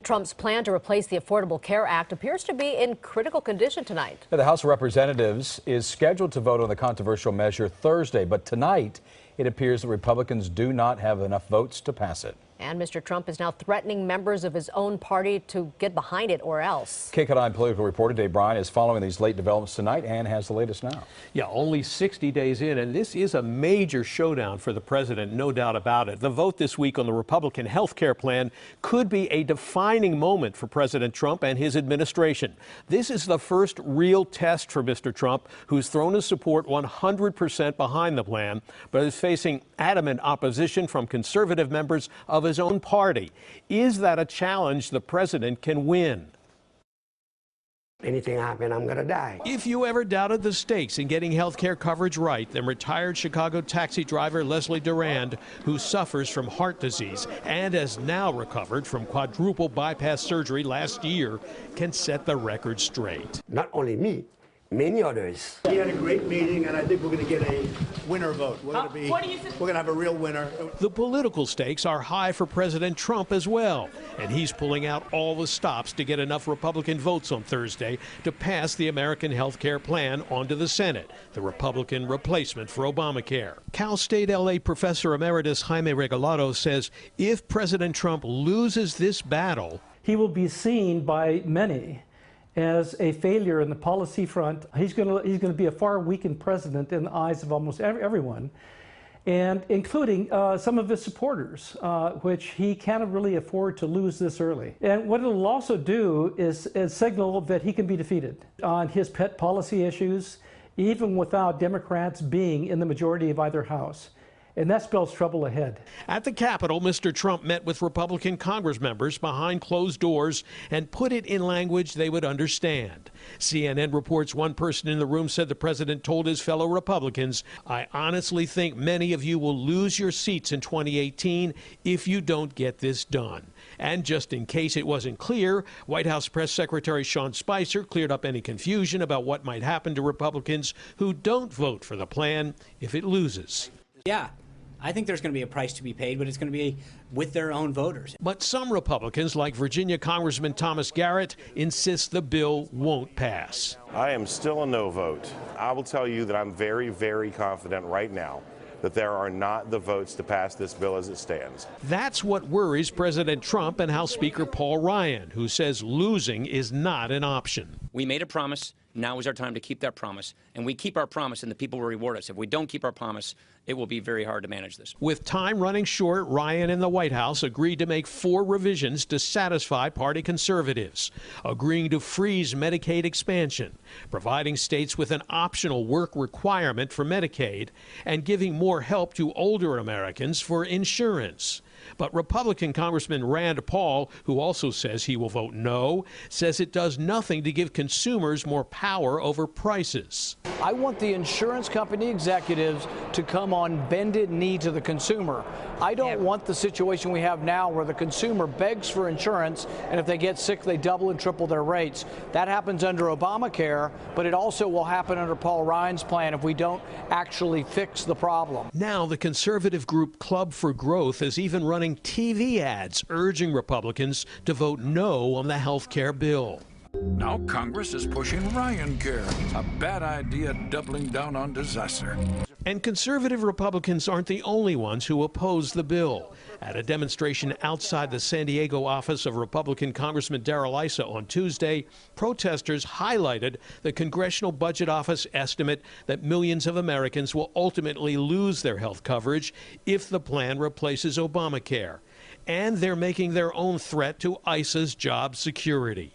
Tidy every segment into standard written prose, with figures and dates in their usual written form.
Trump's plan to replace the Affordable Care Act appears to be in critical condition tonight. The House of Representatives is scheduled to vote on the controversial measure Thursday, but tonight it appears that Republicans do not have enough votes to pass it. And Mr. Trump is now threatening members of his own party to get behind it or else. KCAL9 political reporter Bryan is following these late developments tonight and has the latest now. Yeah, only 60 days in, and this is a major showdown for the president, no doubt about it. The vote this week on the Republican health care plan could be a defining moment for President Trump and his administration. This is the first real test for Mr. Trump, who's thrown his support 100% behind the plan, but is facing adamant opposition from conservative members of his own party. Is that a challenge the president can win? Anything happen, I'm gonna die. If you ever doubted the stakes in getting health care coverage right, then retired Chicago taxi driver Leslie Durand, who suffers from heart disease and has now recovered from quadruple bypass surgery last year, can set the record straight. Not only me, many others. We had a great meeting, and I think we're going to get a winner vote. We're going to have a real winner. The political stakes are high for President Trump as well, and he's pulling out all the stops to get enough Republican votes on Thursday to pass the American health care plan onto the Senate, the Republican replacement for Obamacare. Cal State LA professor emeritus Jaime Regalado says if President Trump loses this battle, he will be seen by many as a failure in the policy front. He's going to be a far weakened president in the eyes of almost everyone, and including some of his supporters, which he can't really afford to lose this early. And what it'll also do is signal that he can be defeated on his pet policy issues, even without Democrats being in the majority of either house. And that spells trouble ahead. At the Capitol, Mr. Trump met with Republican Congress members behind closed doors and put it in language they would understand. CNN reports one person in the room said the president told his fellow Republicans, "I honestly think many of you will lose your seats in 2018 if you don't get this done." And just in case it wasn't clear, White House Press Secretary Sean Spicer cleared up any confusion about what might happen to Republicans who don't vote for the plan if it loses. Yeah. I think there's going to be a price to be paid, but it's going to be with their own voters. But some Republicans, like Virginia Congressman Thomas Garrett, insist the bill won't pass. I am still a no vote. I will tell you that I'm very, very confident right now that there are not the votes to pass this bill as it stands. That's what worries President Trump and House Speaker Paul Ryan, who says losing is not an option. We made a promise. Now is our time to keep that promise. And we keep our promise and the people will reward us. If we don't keep our promise, it will be very hard to manage this. With time running short, Ryan and the White House agreed to make 4 revisions to satisfy party conservatives, agreeing to freeze Medicaid expansion, providing states with an optional work requirement for Medicaid, and giving more help to older Americans for insurance. But Republican Congressman Rand Paul, who also says he will vote no, says it does nothing to give consumers more power over prices. I want the insurance company executives to come on bended knee to the consumer. I don't want the situation we have now where the consumer begs for insurance, and if they get sick, they double and triple their rates. That happens under Obamacare, but it also will happen under Paul Ryan's plan if we don't actually fix the problem. Now the conservative group Club for Growth is even running TV ads urging Republicans to vote no on the health care bill. Now Congress is pushing Ryan Care, a bad idea doubling down on disaster. And conservative Republicans aren't the only ones who oppose the bill. At a demonstration outside the San Diego office of Republican Congressman Darrell Issa on Tuesday, protesters highlighted the Congressional Budget Office estimate that millions of Americans will ultimately lose their health coverage if the plan replaces Obamacare. And they're making their own threat to Issa's job security.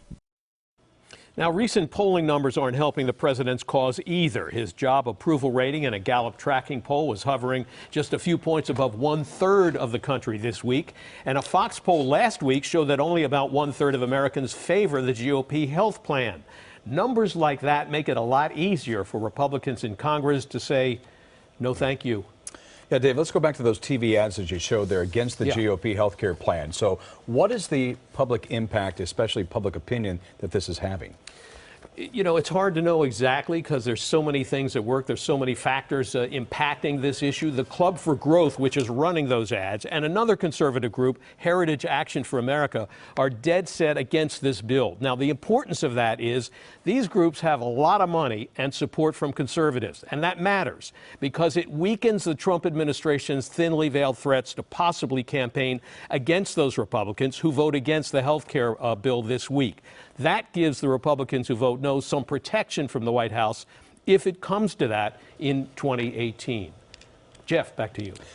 Now, recent polling numbers aren't helping the president's cause either. His job approval rating in a Gallup tracking poll was hovering just a few points above 1/3 of the country this week. And a Fox poll last week showed that only about 1/3 of Americans favor the GOP health plan. Numbers like that make it a lot easier for Republicans in Congress to say, no, thank you. Yeah, Dave, let's go back to those TV ads that you showed there against the GOP health care plan. So what is the public impact, especially public opinion, that this is having? You know, it's hard to know exactly because there's so many things at work. There's so many factors impacting this issue. The Club for Growth, which is running those ads, and another conservative group, Heritage Action for America, are dead set against this bill. Now, the importance of that is these groups have a lot of money and support from conservatives, and that matters because it weakens the Trump administration's thinly veiled threats to possibly campaign against those Republicans who vote against the health care bill this week. That gives the Republicans who vote no some protection from the White House if it comes to that in 2018. Jeff, back to you.